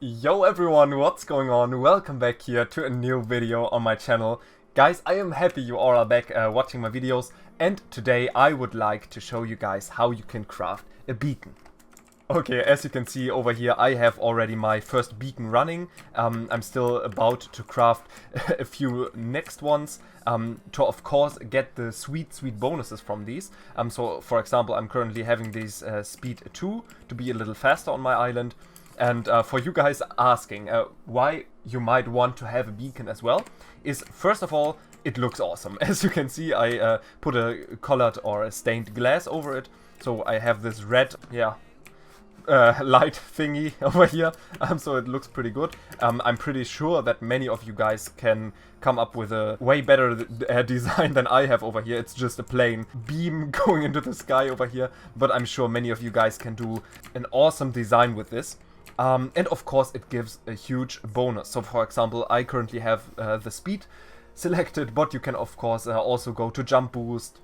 Yo everyone, what's going on? Welcome back here to a new video on my channel. Guys, I am happy you all are back watching my videos, and today I would like to show you guys how you can craft a beacon. Okay, as you can see over here, I have already my first beacon running. I'm still about to craft a few next ones to of course get the sweet bonuses from these. So for example, I'm currently having these speed 2 to be a little faster on my island. And for you guys asking why you might want to have a beacon as well, is first of all, it looks awesome. As you can see, I put a colored or a stained glass over it. So I have this red, light thingy over here, so it looks pretty good. I'm pretty sure that many of you guys can come up with a way better design than I have over here. It's just a plain beam going into the sky over here, but I'm sure many of you guys can do an awesome design with this. And of course it gives a huge bonus. So for example, I currently have the speed selected, but you can of course also go to jump boost.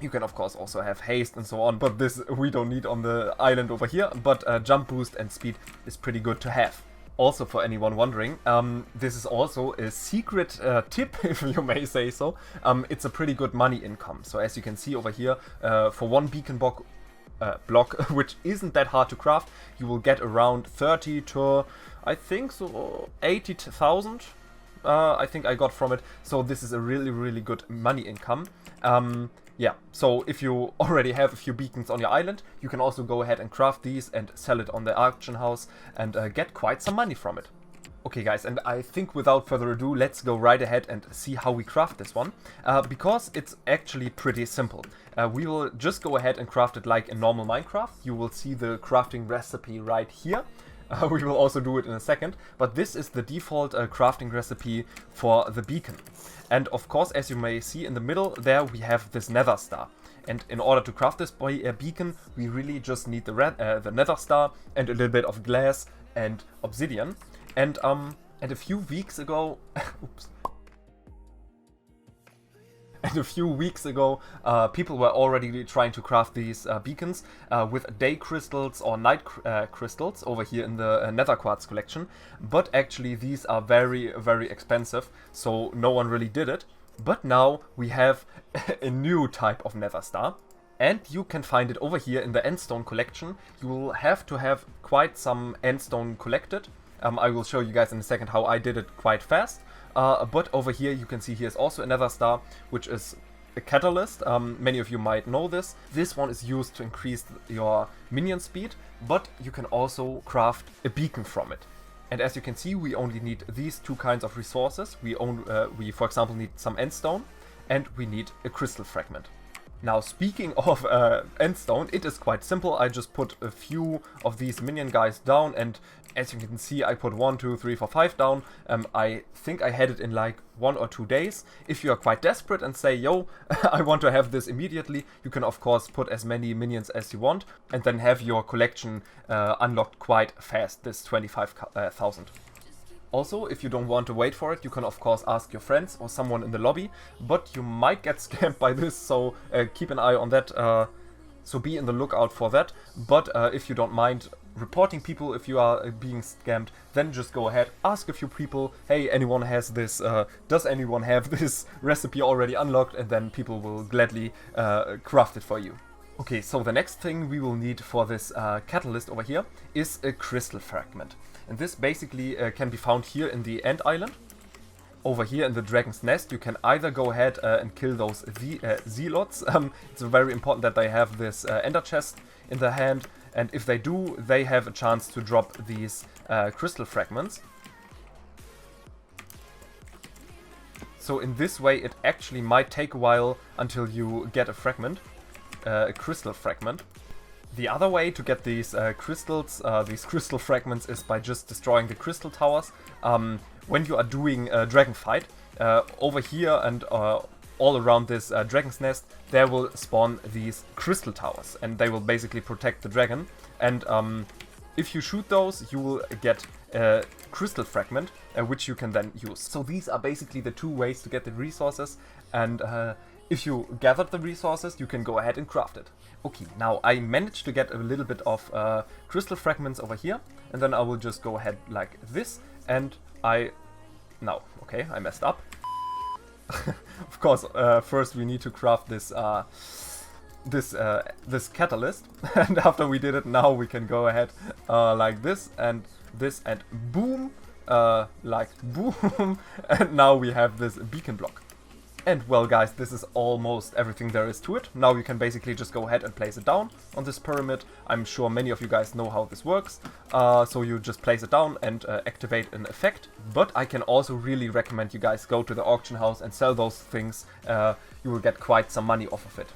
You can of course also have haste and so on, but this we don't need on the island over here. But jump boost and speed is pretty good to have. Also, for anyone wondering, this is also a secret tip, if you may say so. It's a pretty good money income. So as you can see over here, for one beacon block, which isn't that hard to craft, you will get around 30 to, I think, so 80,000. I think I got from it. So this is a really good money income. Yeah, so if you already have a few beacons on your island, you can also go ahead and craft these and sell it on the auction house and get quite some money from it. Okay guys, and I think without further ado, let's go right ahead and see how we craft this one, because it's actually pretty simple. We will just go ahead and craft it like in normal Minecraft. You will see the crafting recipe right here. We will also do it in a second, but this is the default crafting recipe for the beacon. And of course, as you may see in the middle there, we have this nether star. And in order to craft this beacon, we really just need the nether star and a little bit of glass and obsidian. And a few weeks ago, oops. And a few weeks ago, people were already trying to craft these beacons with day crystals or night crystals over here in the nether quartz collection. But actually these are very expensive, so no one really did it. But now we have a new type of nether star, and you can find it over here in the endstone collection. You will have to have quite some endstone collected. I will show you guys in a second how I did it quite fast. But over here you can see here's also another star, which is a catalyst. Many of you might know this. This one is used to increase your minion speed, but you can also craft a beacon from it. And as you can see, we only need these two kinds of resources. We for example need some endstone, and we need a crystal fragment. Now, speaking of endstone, it is quite simple. I just put a few of these minion guys down, and as you can see, I put 1, 2, 3, 4, 5 down. I think I had it in like 1 or 2 days. If you are quite desperate and say, yo, I want to have this immediately, you can of course put as many minions as you want, and then have your collection unlocked quite fast, this 25,000. Also, if you don't want to wait for it, you can of course ask your friends or someone in the lobby, but you might get scammed by this, so keep an eye on that, so be in the lookout for that. But if you don't mind reporting people if you are being scammed, then just go ahead, ask a few people, hey, anyone has this, does anyone have this recipe already unlocked, and then people will gladly craft it for you. Okay, so the next thing we will need for this catalyst over here is a crystal fragment. And this basically can be found here in the End Island. Over here in the Dragon's Nest, you can either go ahead and kill those zealots. It's very important that they have this ender chest in their hand. And if they do, they have a chance to drop these crystal fragments. So in this way, it actually might take a while until you get a fragment, a crystal fragment. The other way to get these these crystal fragments, is by just destroying the crystal towers. When you are doing a dragon fight, over here and all around this dragon's nest, there will spawn these crystal towers, and they will basically protect the dragon. And if you shoot those, you will get a crystal fragment, which you can then use. So these are basically the two ways to get the resources, and if you gathered the resources, you can go ahead and craft it. Okay, now I managed to get a little bit of crystal fragments over here. and then I will just go ahead like this, and no, okay, I messed up. Of course, first we need to craft this this catalyst, and after we did it, now we can go ahead like this, and boom, like boom, and now we have this beacon block. And well guys, this is almost everything there is to it. Now you can basically just go ahead and place it down on this pyramid. I'm sure many of you guys know how this works. So you just place it down and activate an effect. But I can also really recommend you guys go to the auction house and sell those things. You will get quite some money off of it.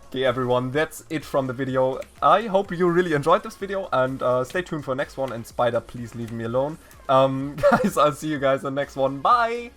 Okay everyone, that's it from the video. I hope you really enjoyed this video, and stay tuned for the next one, and Spider, please leave me alone. Guys, I'll see you guys in the next one. Bye!